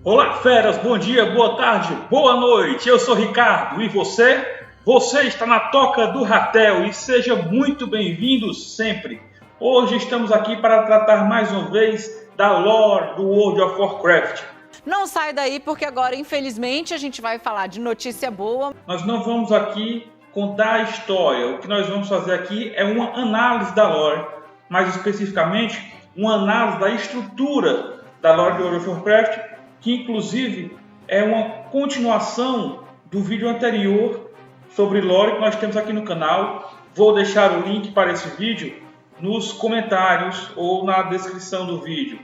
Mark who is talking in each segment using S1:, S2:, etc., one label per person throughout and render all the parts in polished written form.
S1: Olá, feras! Bom dia, boa tarde, boa noite! Eu sou Ricardo e você? Você está na Toca do Ratel e seja muito bem-vindo sempre! Hoje estamos aqui para tratar mais uma vez da lore do World of Warcraft.
S2: Não sai daí porque agora, infelizmente, a gente vai falar de notícia boa.
S1: Nós não vamos aqui contar a história, o que nós vamos fazer aqui é uma análise da lore, mais especificamente uma análise da estrutura da lore do World of Warcraft, que inclusive é uma continuação do vídeo anterior sobre lore que nós temos aqui no canal. Vou deixar o link para esse vídeo nos comentários ou na descrição do vídeo.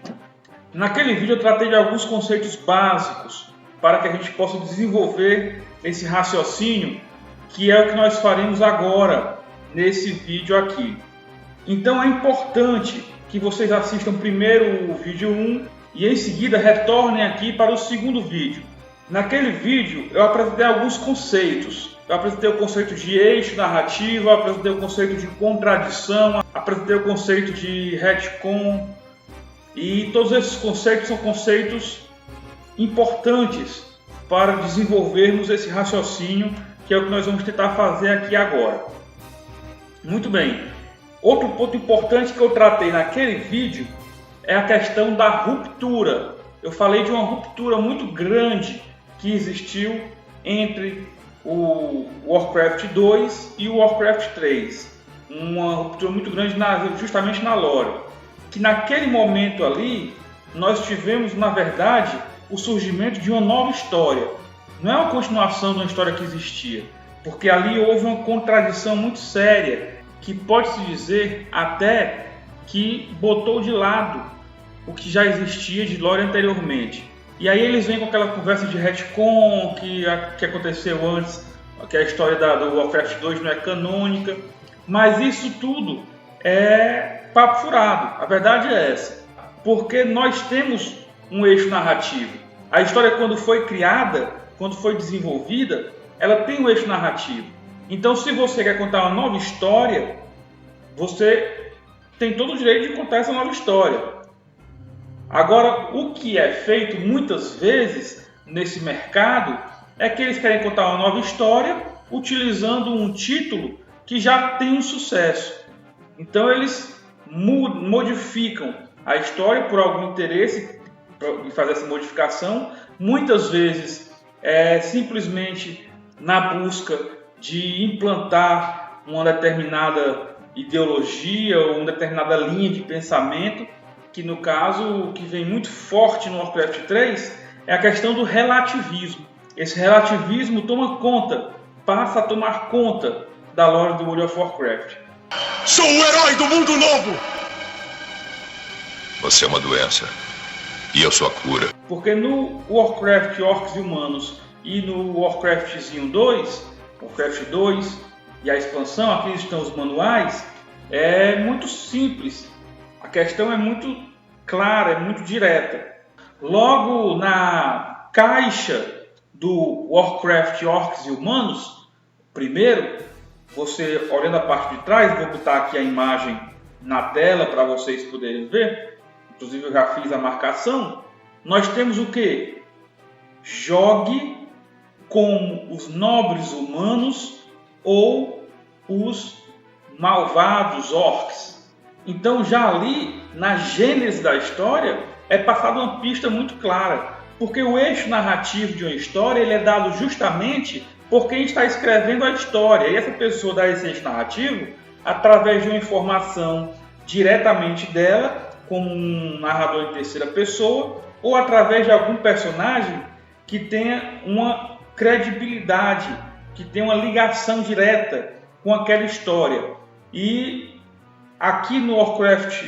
S1: Naquele vídeo eu tratei de alguns conceitos básicos para que a gente possa desenvolver esse raciocínio, que é o que nós faremos agora nesse vídeo aqui. Então é importante que vocês assistam primeiro o vídeo 1 e em seguida retornem aqui para o segundo vídeo. Naquele vídeo eu apresentei alguns conceitos. Eu apresentei o conceito de eixo narrativo, apresentei o conceito de contradição, apresentei o conceito de retcon. E todos esses conceitos são conceitos importantes para desenvolvermos esse raciocínio, que é o que nós vamos tentar fazer aqui agora. Muito bem. Outro ponto importante que eu tratei naquele vídeo é a questão da ruptura. Eu falei de uma ruptura muito grande que existiu entre o Warcraft 2 e o Warcraft 3. Uma ruptura muito grande justamente na lore. Que naquele momento ali, nós tivemos, na verdade, o surgimento de uma nova história. Não é uma continuação de uma história que existia, porque ali houve uma contradição muito séria, que pode-se dizer até que botou de lado o que já existia de lore anteriormente. E aí eles vêm com aquela conversa de retcon que aconteceu antes, que a história do Warcraft 2 não é canônica, mas isso tudo é papo furado. A verdade é essa, porque nós temos um eixo narrativo. A história, quando foi criada, quando foi desenvolvida, ela tem um eixo narrativo. Então, se você quer contar uma nova história, você tem todo o direito de contar essa nova história. Agora, o que é feito muitas vezes nesse mercado é que eles querem contar uma nova história utilizando um título que já tem um sucesso. Então eles modificam a história por algum interesse de fazer essa modificação. Muitas vezes é simplesmente na busca de implantar uma determinada ideologia ou uma determinada linha de pensamento, que no caso, o que vem muito forte no Warcraft 3 é a questão do relativismo. Esse relativismo passa a tomar conta da lore do World of Warcraft.
S3: Sou o herói do mundo novo!
S4: Você é uma doença e eu sou a cura.
S1: Porque no Warcraft Orcs e Humanos e no Warcraftzinho 2, Warcraft 2 e a expansão, aqui estão os manuais, é muito simples. A questão é muito clara, é muito direta. Logo na caixa do Warcraft Orcs e Humanos, primeiro, você olhando a parte de trás, vou botar aqui a imagem na tela para vocês poderem ver, inclusive eu já fiz a marcação, nós temos o que? Jogue como os nobres humanos ou os malvados orcs. Então já ali, na gênese da história, é passada uma pista muito clara, porque o eixo narrativo de uma história ele é dado justamente por quem está escrevendo a história, e essa pessoa dá esse eixo narrativo através de uma informação diretamente dela, como um narrador em terceira pessoa, ou através de algum personagem que tenha uma credibilidade, que tenha uma ligação direta com aquela história. E aqui no Warcraft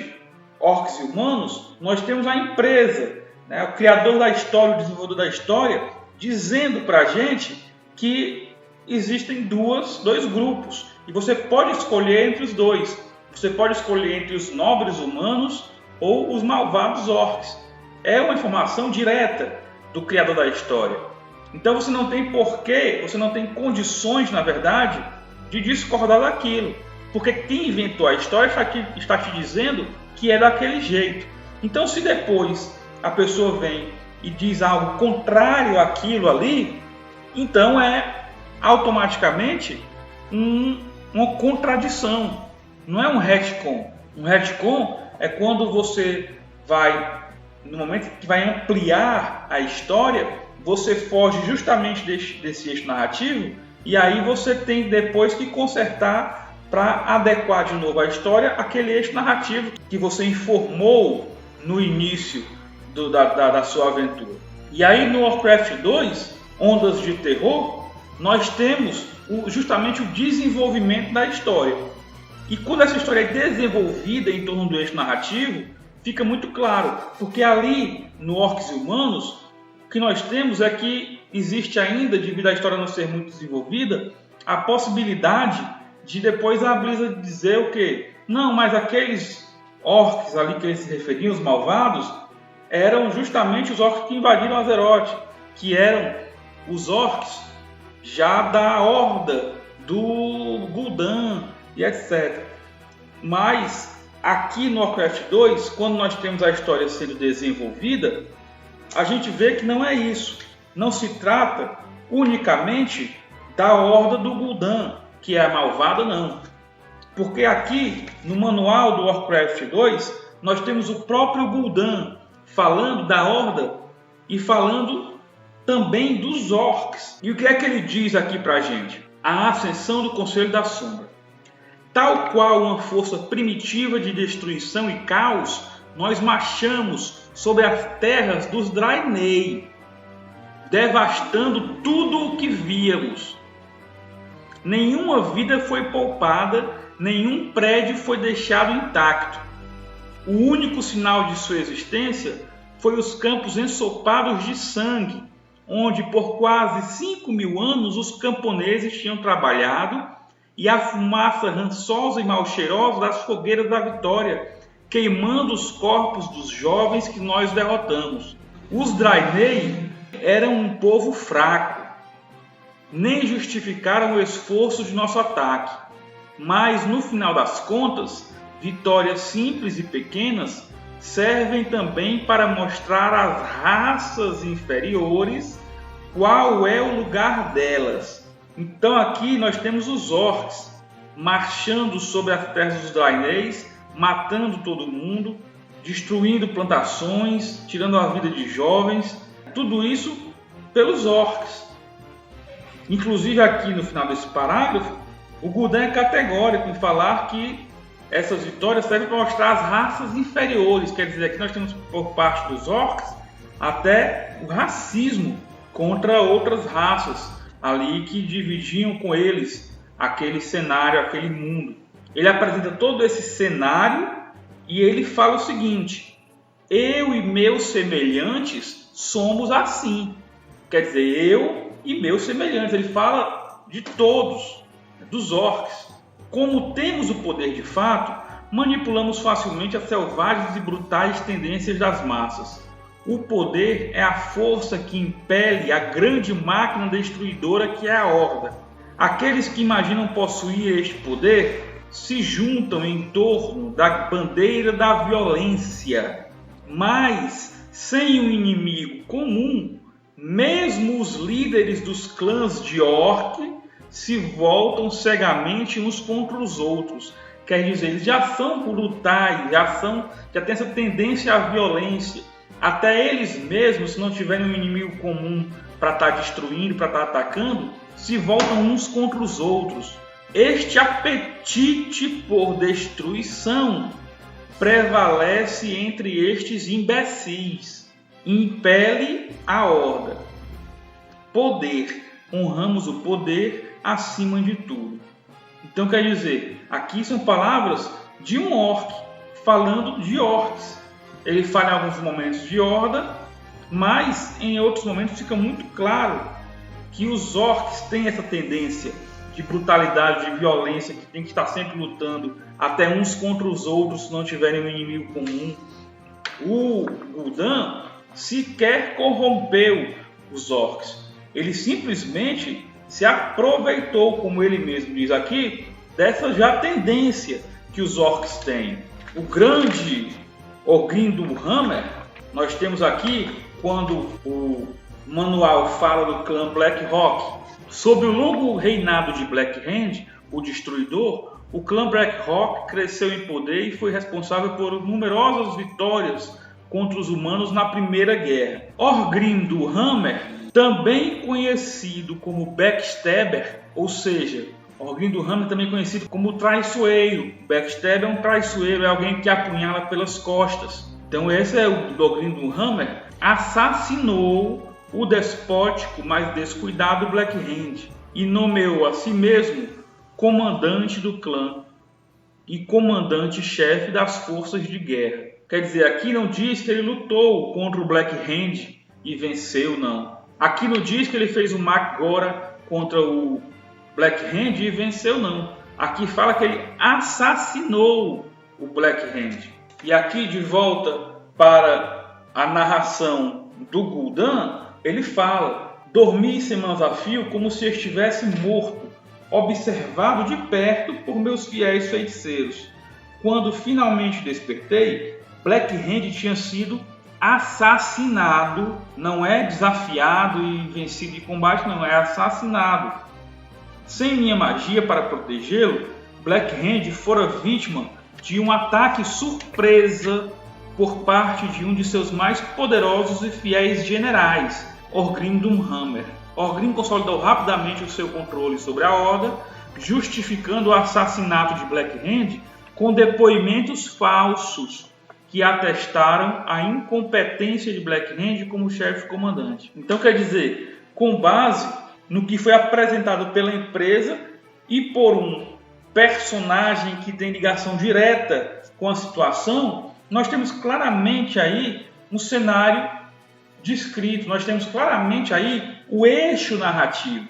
S1: Orcs e Humanos, nós temos a empresa, né, o criador da história, o desenvolvedor da história, dizendo para a gente que existem dois grupos e você pode escolher entre os dois. Você pode escolher entre os nobres humanos ou os malvados orcs. É uma informação direta do criador da história. Então você não tem porquê, você não tem condições, na verdade, de discordar daquilo. Porque quem inventou a história está te dizendo que é daquele jeito. Então se depois a pessoa vem e diz algo contrário àquilo ali, então é automaticamente uma contradição. Não é um retcon. Um retcon é quando você vai, no momento que vai ampliar a história, você foge justamente desse eixo narrativo e aí você tem depois que consertar para adequar de novo a história àquele eixo narrativo que você informou no início da sua aventura. E aí no Warcraft 2, Ondas de Terror, nós temos justamente o desenvolvimento da história. E quando essa história é desenvolvida em torno do eixo narrativo, fica muito claro, porque ali no Orcs e Humanos, o que nós temos é que existe ainda, devido à história não ser muito desenvolvida, a possibilidade de depois a Blizzard dizer o quê? Não, mas aqueles orcs ali que eles se referiam, os malvados, eram justamente os orcs que invadiram Azeroth, que eram os orcs já da horda do Gul'dan e etc. Mas aqui no Warcraft 2, quando nós temos a história sendo desenvolvida, a gente vê que não é isso. Não se trata unicamente da horda do Gul'dan, que é a malvada, não. Porque aqui, no manual do Warcraft 2, nós temos o próprio Gul'dan falando da horda e falando também dos orcs. E o que é que ele diz aqui pra gente? A ascensão do Conselho da Sombra. Tal qual uma força primitiva de destruição e caos, nós marchamos sobre as terras dos Draenei, devastando tudo o que víamos. Nenhuma vida foi poupada, nenhum prédio foi deixado intacto. O único sinal de sua existência foi os campos ensopados de sangue, onde por quase 5.000 anos os camponeses tinham trabalhado, e a fumaça rançosa e mal cheirosa das fogueiras da vitória, queimando os corpos dos jovens que nós derrotamos. Os Draenei eram um povo fraco, nem justificaram o esforço de nosso ataque, mas no final das contas, vitórias simples e pequenas servem também para mostrar às raças inferiores qual é o lugar delas. Então aqui nós temos os orcs marchando sobre as terras dos Draeneis, matando todo mundo, destruindo plantações, tirando a vida de jovens, tudo isso pelos orcs. Inclusive aqui no final desse parágrafo, o Gul'dan é categórico em falar que essas vitórias servem para mostrar as raças inferiores. Quer dizer, aqui nós temos por parte dos orcs até o racismo contra outras raças ali que dividiam com eles aquele cenário, aquele mundo. Ele apresenta todo esse cenário e ele fala o seguinte: eu e meus semelhantes somos assim. Quer dizer, eu e meus semelhantes. Ele fala de todos, dos orcs. Como temos o poder de fato, manipulamos facilmente as selvagens e brutais tendências das massas. O poder é a força que impele a grande máquina destruidora que é a Horda. Aqueles que imaginam possuir este poder se juntam em torno da bandeira da violência. Mas, sem um inimigo comum, mesmo os líderes dos clãs de Orc se voltam cegamente uns contra os outros. Quer dizer, eles já são brutais, já têm essa tendência à violência. Até eles mesmos, se não tiverem um inimigo comum para estar destruindo, para estar atacando, se voltam uns contra os outros. Este apetite por destruição prevalece entre estes imbecis. Impele a Horda. Poder. Honramos o poder acima de tudo. Então quer dizer, aqui são palavras de um orc, falando de orcs. Ele fala em alguns momentos de horda, mas em outros momentos fica muito claro que os orcs têm essa tendência de brutalidade, de violência, que tem que estar sempre lutando até uns contra os outros se não tiverem um inimigo comum. O Gul'dan sequer corrompeu os orcs. Ele simplesmente se aproveitou, como ele mesmo diz aqui, dessa já tendência que os orcs têm. O grande Ogrin do Hammer, nós temos aqui quando o manual fala do clã Blackhawk. Sob o longo reinado de Black Hand, o Destruidor, o clã Blackhawk cresceu em poder e foi responsável por numerosas vitórias contra os humanos na Primeira Guerra. Orgrim do Hammer, também conhecido como Backstabber, ou seja, Orgrim do Hammer também conhecido como traiçoeiro. Backstabber é um traiçoeiro, é alguém que apunhala pelas costas. Então esse é o Orgrim do Hammer, assassinou o despótico, mas descuidado Black Hand e nomeou a si mesmo comandante do clã e comandante-chefe das forças de guerra. Quer dizer, aqui não diz que ele lutou contra o Black Hand e venceu, não. Aqui não diz que ele fez o Magora contra o Black Hand e venceu, não. Aqui fala que ele assassinou o Black Hand. E aqui, de volta para a narração do Gul'dan, ele fala: dormi semanas a fio como se estivesse morto, observado de perto por meus fiéis feiticeiros. Quando finalmente despertei, Black Hand tinha sido assassinado. Não é desafiado e vencido em combate, não, é assassinado. Sem minha magia para protegê-lo, Black Hand fora vítima de um ataque surpresa por parte de um de seus mais poderosos e fiéis generais, Orgrim do Hammer. Orgrim consolidou rapidamente o seu controle sobre a Horda, justificando o assassinato de Black Hand com depoimentos falsos que atestaram a incompetência de Black Hand como chefe comandante. Então, quer dizer, com base no que foi apresentado pela empresa e por um personagem que tem ligação direta com a situação, nós temos claramente aí um cenário descrito, nós temos claramente aí o eixo narrativo.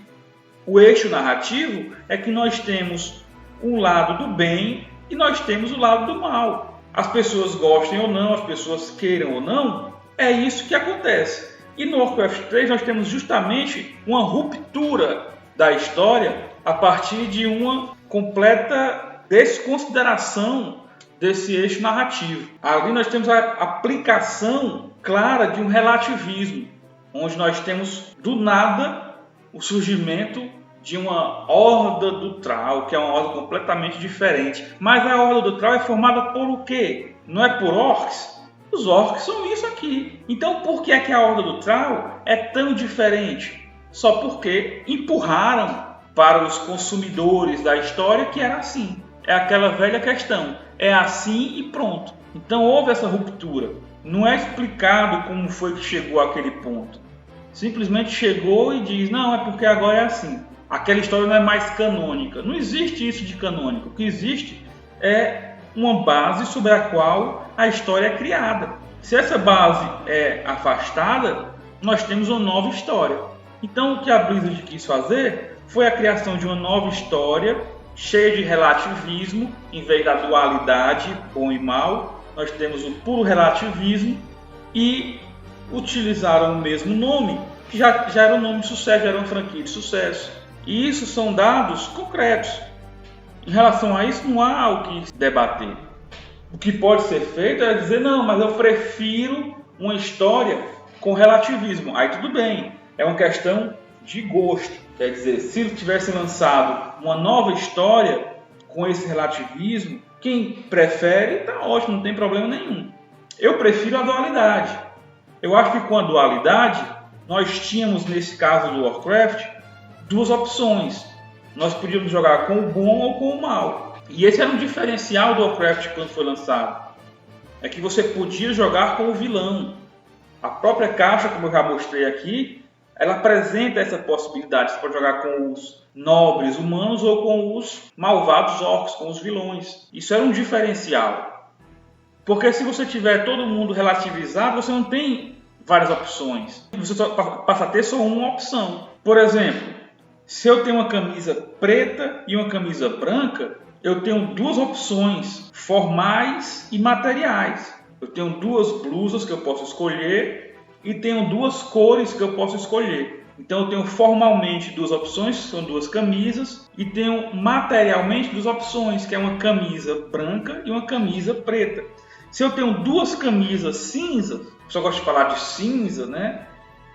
S1: O eixo narrativo é que nós temos o lado do bem e nós temos o lado do mal. As pessoas gostem ou não, as pessoas queiram ou não, é isso que acontece. E no Warcraft 3 nós temos justamente uma ruptura da história a partir de uma completa desconsideração desse eixo narrativo. Ali nós temos a aplicação clara de um relativismo, onde nós temos do nada o surgimento de uma Horda do Thrall, que é uma horda completamente diferente. Mas a Horda do Thrall é formada por o quê? Não é por orcs? Os orcs são isso aqui. Então por que é que a Horda do Thrall é tão diferente? Só porque empurraram para os consumidores da história que era assim. É aquela velha questão. É assim e pronto. Então houve essa ruptura. Não é explicado como foi que chegou àquele ponto. Simplesmente chegou e diz, não, é porque agora é assim. Aquela história não é mais canônica. Não existe isso de canônico. O que existe é uma base sobre a qual a história é criada. Se essa base é afastada, nós temos uma nova história. Então o que a Blizzard quis fazer foi a criação de uma nova história cheia de relativismo. Em vez da dualidade, bom e mal, nós temos o puro relativismo e utilizaram o mesmo nome, que já era um nome de sucesso, já era uma franquia de sucesso. E isso são dados concretos. Em relação a isso, não há o que debater. O que pode ser feito é dizer, não, mas eu prefiro uma história com relativismo. Aí tudo bem, é uma questão de gosto. Quer dizer, se tivesse lançado uma nova história com esse relativismo, quem prefere está ótimo, não tem problema nenhum. Eu prefiro a dualidade. Eu acho que com a dualidade, nós tínhamos, nesse caso do Warcraft, duas opções. Nós podíamos jogar com o bom ou com o mal. E esse era um diferencial do Warcraft quando foi lançado. É que você podia jogar com o vilão. A própria caixa, como eu já mostrei aqui, ela apresenta essa possibilidade. Você pode jogar com os nobres humanos ou com os malvados orcs, com os vilões. Isso era um diferencial. Porque se você tiver todo mundo relativizado, você não tem várias opções. Você só passa a ter só uma opção. Por exemplo, se eu tenho uma camisa preta e uma camisa branca, eu tenho duas opções, formais e materiais. Eu tenho duas blusas que eu posso escolher e tenho duas cores que eu posso escolher. Então eu tenho formalmente duas opções, que são duas camisas, e tenho materialmente duas opções, que é uma camisa branca e uma camisa preta. Se eu tenho duas camisas cinzas, pessoal gosta de falar de cinza, né?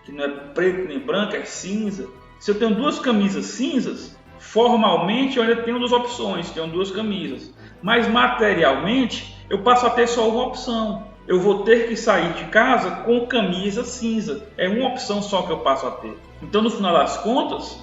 S1: Que não é preto nem branco, é cinza. Se eu tenho duas camisas cinzas, formalmente eu ainda tenho duas opções, tenho duas camisas. Mas materialmente eu passo a ter só uma opção. Eu vou ter que sair de casa com camisa cinza. É uma opção só que eu passo a ter. Então, no final das contas,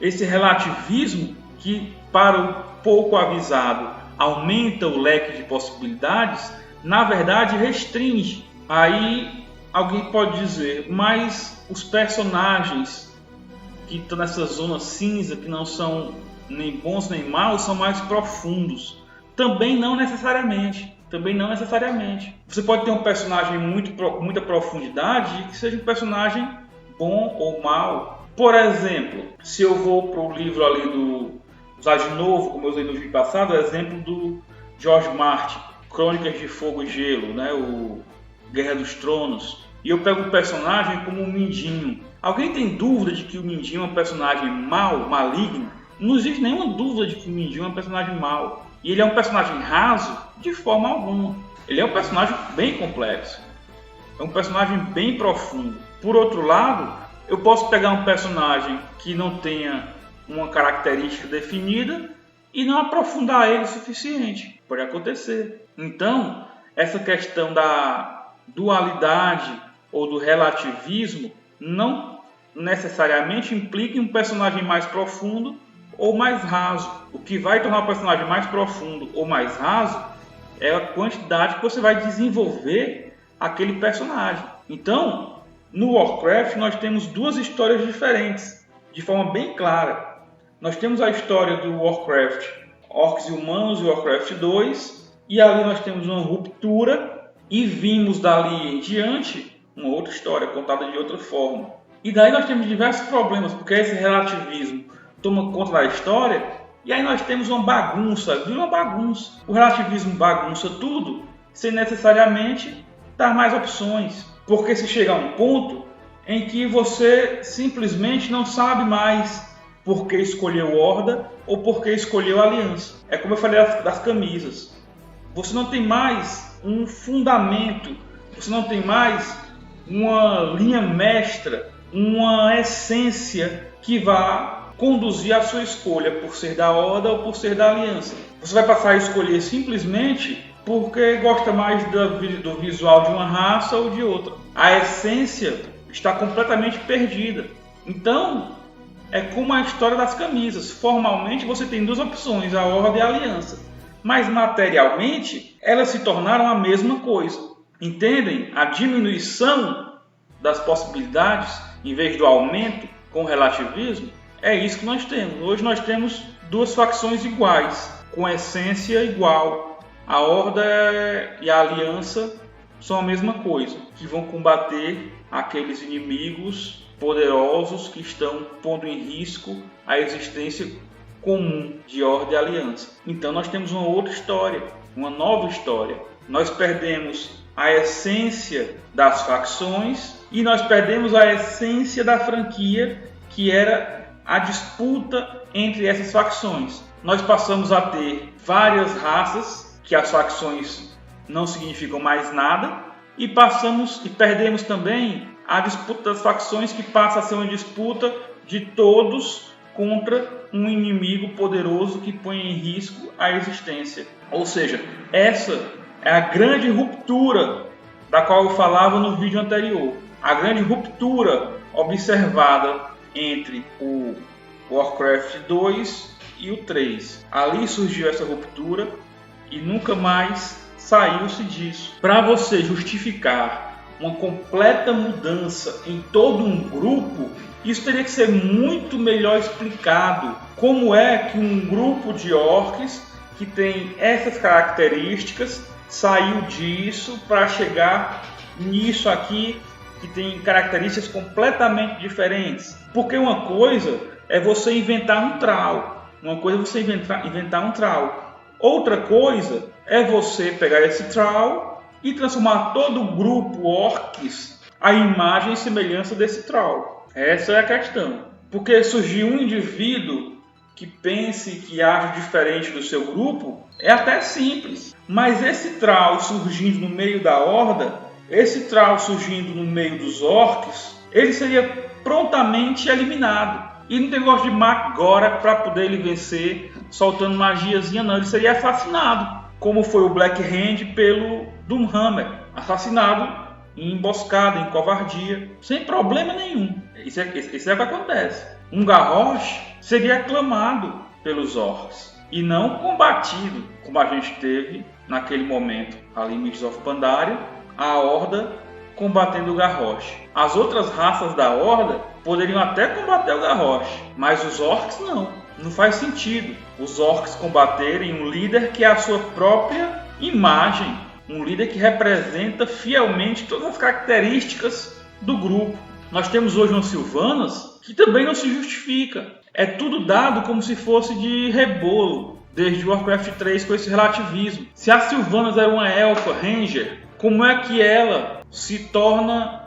S1: esse relativismo que para o pouco avisado aumenta o leque de possibilidades, na verdade restringe. Aí alguém pode dizer, mas os personagens que estão nessa zona cinza, que não são nem bons nem maus, são mais profundos. Também não necessariamente. Você pode ter um personagem com muita profundidade e que seja um personagem bom ou mau. Por exemplo, se eu vou para o livro ali usar de novo, como eu usei no vídeo passado, o exemplo do George Martin, Crônicas de Fogo e Gelo, né? O Guerra dos Tronos. E eu pego o personagem como um Mindinho. Alguém tem dúvida de que o Mindinho é um personagem mau, maligno? Não existe nenhuma dúvida de que o Mindinho é um personagem mau. E ele é um personagem raso? De forma alguma. Ele é um personagem bem complexo. É um personagem bem profundo. Por outro lado, eu posso pegar um personagem que não tenha uma característica definida e não aprofundar ele o suficiente. Pode acontecer. Então, essa questão da dualidade ou do relativismo não necessariamente implica em um personagem mais profundo ou mais raso. O que vai tornar o personagem mais profundo ou mais raso é a quantidade que você vai desenvolver aquele personagem. Então, no Warcraft nós temos duas histórias diferentes, de forma bem clara. Nós temos a história do Warcraft Orcs e Humanos e Warcraft 2, e ali nós temos uma ruptura e vimos dali em diante uma outra história contada de outra forma. E daí nós temos diversos problemas, porque esse relativismo toma conta da história e aí nós temos uma bagunça, vira uma bagunça. O relativismo bagunça tudo sem necessariamente dar mais opções, porque se chega a um ponto em que você simplesmente não sabe mais por que escolheu Horda ou por que escolheu Aliança. É como eu falei das camisas. Você não tem mais um fundamento, você não tem mais uma linha mestra, uma essência que vá conduzir a sua escolha por ser da Horda ou por ser da Aliança. Você vai passar a escolher simplesmente porque gosta mais do visual de uma raça ou de outra. A essência está completamente perdida. Então, é como a história das camisas. Formalmente você tem duas opções, a Horda e a Aliança. Mas materialmente elas se tornaram a mesma coisa. Entendem? A diminuição das possibilidades em vez do aumento com o relativismo. É isso que nós temos. Hoje nós temos duas facções iguais, com essência igual. A Horda e a Aliança são a mesma coisa, que vão combater aqueles inimigos poderosos que estão pondo em risco a existência comum de Horda e Aliança. Então nós temos uma outra história, uma nova história. Nós perdemos a essência das facções e nós perdemos a essência da franquia, que era a disputa entre essas facções. Nós passamos a ter várias raças, que as facções não significam mais nada, e perdemos também a disputa das facções, que passa a ser uma disputa de todos contra um inimigo poderoso que põe em risco a existência. Ou seja, essa é a grande ruptura da qual eu falava no vídeo anterior. A grande ruptura observada entre o Warcraft 2 e o 3. Ali surgiu essa ruptura e nunca mais saiu-se disso. Para você justificar uma completa mudança em todo um grupo, isso teria que ser muito melhor explicado. Como é que um grupo de orcs que tem essas características saiu disso para chegar nisso aqui que tem características completamente diferentes? Porque uma coisa é você inventar um Thrall, outra coisa é você pegar esse Thrall e transformar todo o grupo orcs à imagem e semelhança desse Thrall. Essa é a questão. Porque surgir um indivíduo que pense, que age diferente do seu grupo, é até simples. Mas esse Thrall surgindo no meio da Horda, esse Thrall surgindo no meio dos orcs, ele seria prontamente eliminado. E não tem negócio de Magora para poder ele vencer soltando magiazinha, não. Ele seria assassinado, como foi o Black Hand pelo Doomhammer. Assassinado em emboscada, em covardia, sem problema nenhum. Isso é o que acontece. Um Garrosh seria aclamado pelos orcs e não combatido, como a gente teve naquele momento ali em Mists of Pandaria, a Horda combatendo o Garrosh. As outras raças da Horda poderiam até combater o Garrosh, mas os orcs não. Não faz sentido os orcs combaterem um líder que é a sua própria imagem, um líder que representa fielmente todas as características do grupo. Nós temos hoje um Sylvanas que também não se justifica. É tudo dado como se fosse de rebolo, desde Warcraft 3 com esse relativismo. Se a Sylvanas era uma elfa ranger, como é que ela se torna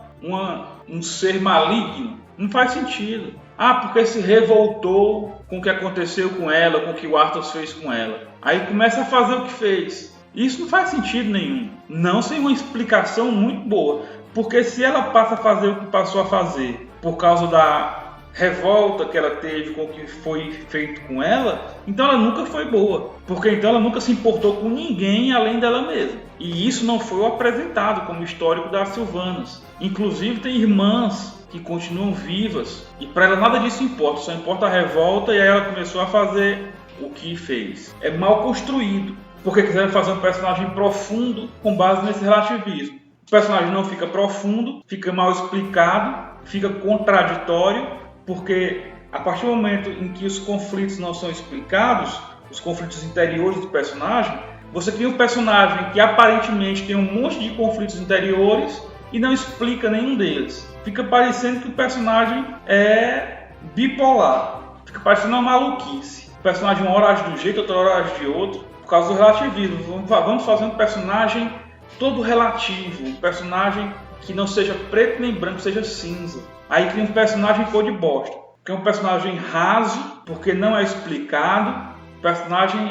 S1: um ser maligno? Não faz sentido. Porque se revoltou com o que aconteceu com ela, com o que o Arthas fez com ela. Aí começa a fazer o que fez. Isso não faz sentido nenhum. Não sem uma explicação muito boa. Porque se ela passa a fazer o que passou a fazer por causa da revolta que ela teve com o que foi feito com ela, então ela nunca foi boa. Porque então ela nunca se importou com ninguém além dela mesma. E isso não foi apresentado como histórico das Sylvanas. Inclusive tem irmãs que continuam vivas e para ela nada disso importa, só importa a revolta, e aí ela começou a fazer o que fez. É mal construído, porque quiseram fazer um personagem profundo com base nesse relativismo. O personagem não fica profundo, fica mal explicado, fica contraditório, porque a partir do momento em que os conflitos não são explicados, os conflitos interiores do personagem, você cria um personagem que aparentemente tem um monte de conflitos interiores e não explica nenhum deles. Fica parecendo que o personagem é bipolar, fica parecendo uma maluquice. O personagem uma hora age de um jeito, outra hora age de outro, por causa do relativismo. Vamos fazer um personagem todo relativo, um personagem que não seja preto nem branco, seja cinza. Aí cria um personagem cor de bosta, que é um personagem raso, porque não é explicado. O personagem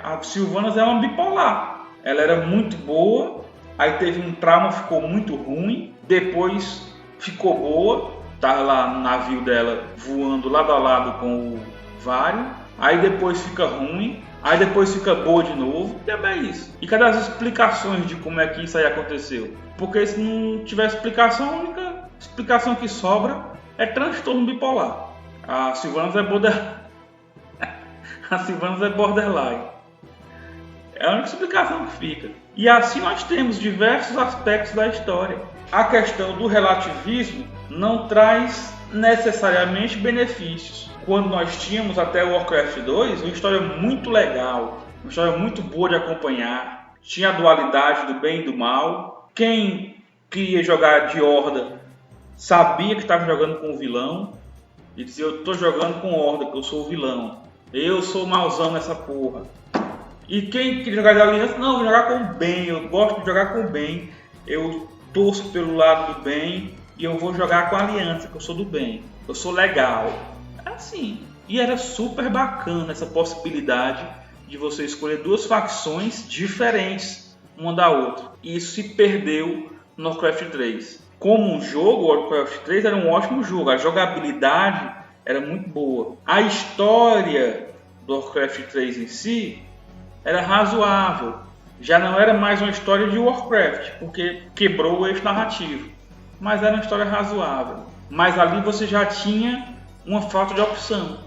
S1: a Sylvanas é uma bipolar. Ela era muito boa, aí teve um trauma, ficou muito ruim, depois ficou boa, tá lá no navio dela voando lado a lado com o Varian, aí depois fica ruim, aí depois fica boa de novo, e é isso. E cadê as explicações de como é que isso aí aconteceu? Porque se não tiver explicação, a única explicação que sobra é transtorno bipolar. A Sylvanas é borderline. É a única explicação que fica. E assim nós temos diversos aspectos da história. A questão do relativismo não traz necessariamente benefícios. Quando nós tínhamos até o Warcraft 2, uma história muito legal, uma história muito boa de acompanhar, tinha a dualidade do bem e do mal. Quem queria jogar de Horda sabia que estava jogando com o vilão e dizia: eu estou jogando com Horda, que eu sou o vilão, eu sou o mauzão nessa porra. E quem queria jogar de Aliança, não, vou jogar com o bem, eu gosto de jogar com o bem, eu torço pelo lado do bem e eu vou jogar com a Aliança, que eu sou do bem, eu sou legal. Assim, e era super bacana essa possibilidade de você escolher duas facções diferentes uma da outra. E isso se perdeu no Warcraft 3. Como um jogo, o Warcraft 3 era um ótimo jogo, a jogabilidade era muito boa. A história do Warcraft 3 em si era razoável. Já não era mais uma história de Warcraft, porque quebrou o eixo narrativo. Mas era uma história razoável. Mas ali você já tinha uma falta de opção.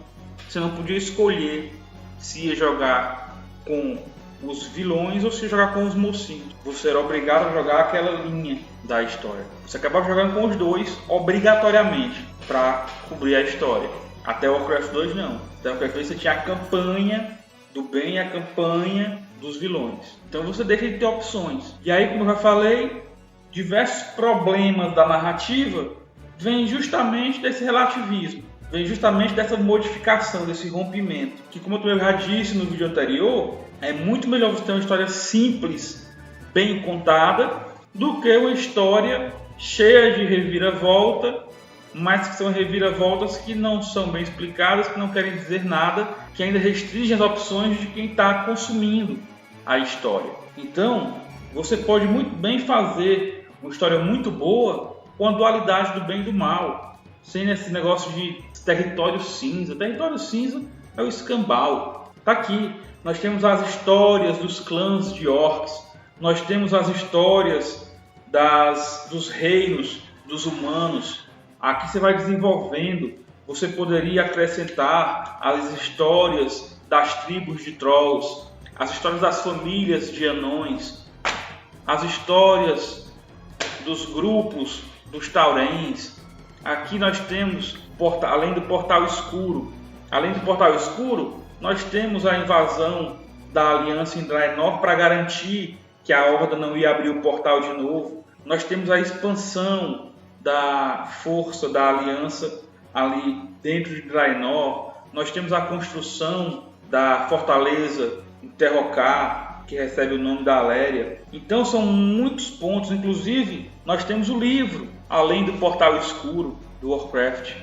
S1: Você não podia escolher se ia jogar com os vilões ou se ia jogar com os mocinhos. Você era obrigado a jogar aquela linha da história. Você acabava jogando com os dois obrigatoriamente para cobrir a história. Até o Warcraft 2 não. Até o Warcraft 2 você tinha a campanha do bem e a campanha dos vilões. Então você deixa de ter opções. E aí, como eu já falei, diversos problemas da narrativa vêm justamente desse relativismo. Vem justamente dessa modificação, desse rompimento. Que, como eu já disse no vídeo anterior, é muito melhor você ter uma história simples, bem contada, do que uma história cheia de reviravolta, mas que são reviravoltas que não são bem explicadas, que não querem dizer nada, que ainda restringem as opções de quem está consumindo a história. Então, você pode muito bem fazer uma história muito boa com a dualidade do bem e do mal, sem esse negócio de território cinza. Território cinza é o escambau. Tá aqui, nós temos as histórias dos clãs de orcs, nós temos as histórias dos reinos dos humanos. Aqui você vai desenvolvendo. Você poderia acrescentar as histórias das tribos de trolls, as histórias das famílias de anões, as histórias dos grupos dos taurens. Aqui nós temos, além do Portal Escuro, nós temos a invasão da Aliança em Draenor para garantir que a Horda não ia abrir o portal de novo. Nós temos a expansão da força da Aliança ali dentro de Draenor. Nós temos a construção da fortaleza em Terrocar, que recebe o nome da Aléria. Então são muitos pontos. Inclusive, nós temos o livro, além do Portal Escuro, do Warcraft.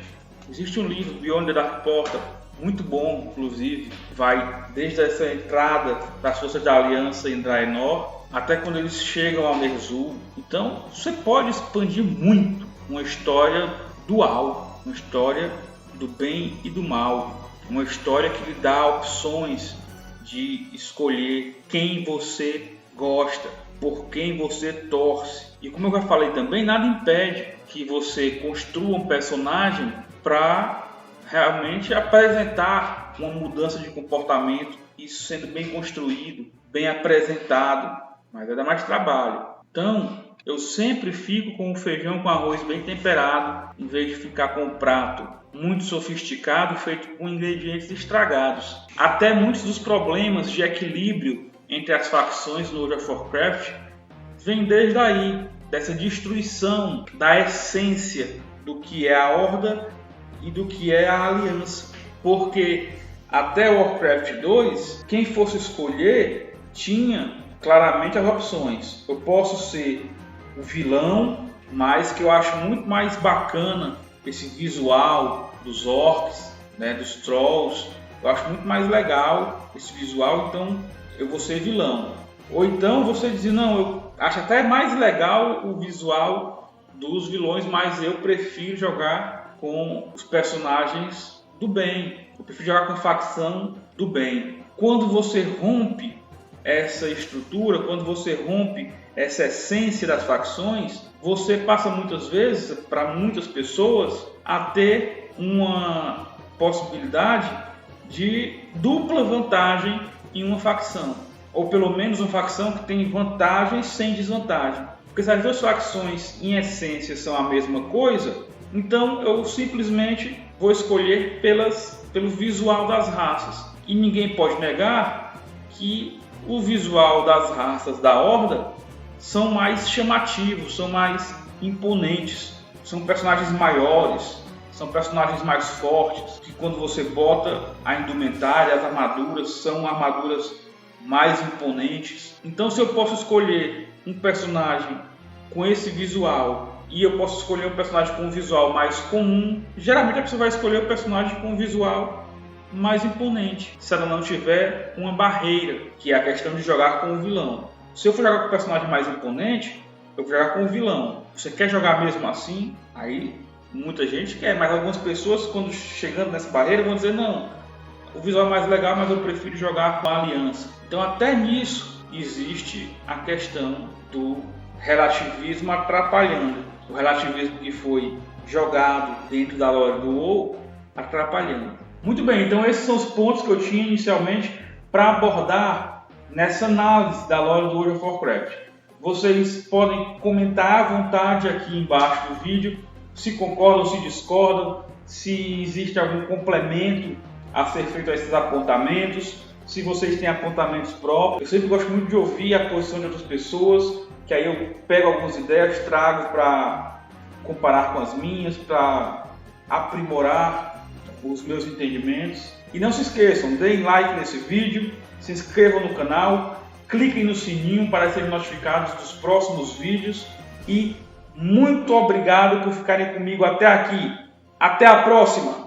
S1: Existe um livro, Beyond the Dark Portal, muito bom, inclusive. Vai desde essa entrada das forças da Aliança em Draenor até quando eles chegam a Ner'zhul. Então, você pode expandir muito uma história dual, uma história do bem e do mal, uma história que lhe dá opções de escolher quem você gosta, por quem você torce. E como eu já falei também, nada impede que você construa um personagem para realmente apresentar uma mudança de comportamento, isso sendo bem construído, bem apresentado, mas vai dar mais trabalho. Então, eu sempre fico com o feijão com arroz bem temperado, em vez de ficar com um prato muito sofisticado, feito com ingredientes estragados. Até muitos dos problemas de equilíbrio entre as facções no World of Warcraft vêm desde aí, dessa destruição da essência do que é a Horda e do que é a Aliança. Porque até Warcraft 2, quem fosse escolher tinha claramente as opções. Eu posso ser o vilão, mas que eu acho muito mais bacana esse visual dos orcs, né, dos trolls. Eu acho muito mais legal esse visual, então eu vou ser vilão. Ou então você diz, não, eu acho até mais legal o visual dos vilões, mas eu prefiro jogar com os personagens do bem. Eu prefiro jogar com a facção do bem. Quando você rompe essa estrutura, quando você rompe essa essência das facções, você passa muitas vezes, para muitas pessoas, a ter uma possibilidade de dupla vantagem em uma facção, ou pelo menos uma facção que tem vantagens sem desvantagem. Porque se as duas facções em essência são a mesma coisa, então eu simplesmente vou escolher pelo visual das raças. E ninguém pode negar que o visual das raças da Horda são mais chamativos, são mais imponentes, são personagens maiores, são personagens mais fortes, que quando você bota a indumentária, as armaduras são armaduras mais imponentes. Então, se eu posso escolher um personagem com esse visual e eu posso escolher um personagem com um visual mais comum, geralmente a pessoa vai escolher o personagem com um visual mais imponente, se ela não tiver uma barreira, que é a questão de jogar com o vilão. Se eu for jogar com um personagem mais imponente, eu vou jogar com o vilão. Você quer jogar mesmo assim? Aí muita gente quer, mas algumas pessoas, quando chegando nessa barreira, vão dizer, não, o visual é mais legal, mas eu prefiro jogar com a Aliança. Então até nisso existe a questão do relativismo atrapalhando. O relativismo que foi jogado dentro da lore do WoW atrapalhando. Muito bem, então esses são os pontos que eu tinha inicialmente para abordar nessa análise da lore do World of Warcraft. Vocês podem comentar à vontade aqui embaixo do vídeo, se concordam, se discordam, se existe algum complemento a ser feito a esses apontamentos, se vocês têm apontamentos próprios. Eu sempre gosto muito de ouvir a posição de outras pessoas, que aí eu pego algumas ideias, trago para comparar com as minhas, para aprimorar os meus entendimentos. E não se esqueçam, deem like nesse vídeo, se inscrevam no canal, cliquem no sininho para serem notificados dos próximos vídeos e muito obrigado por ficarem comigo até aqui. Até a próxima!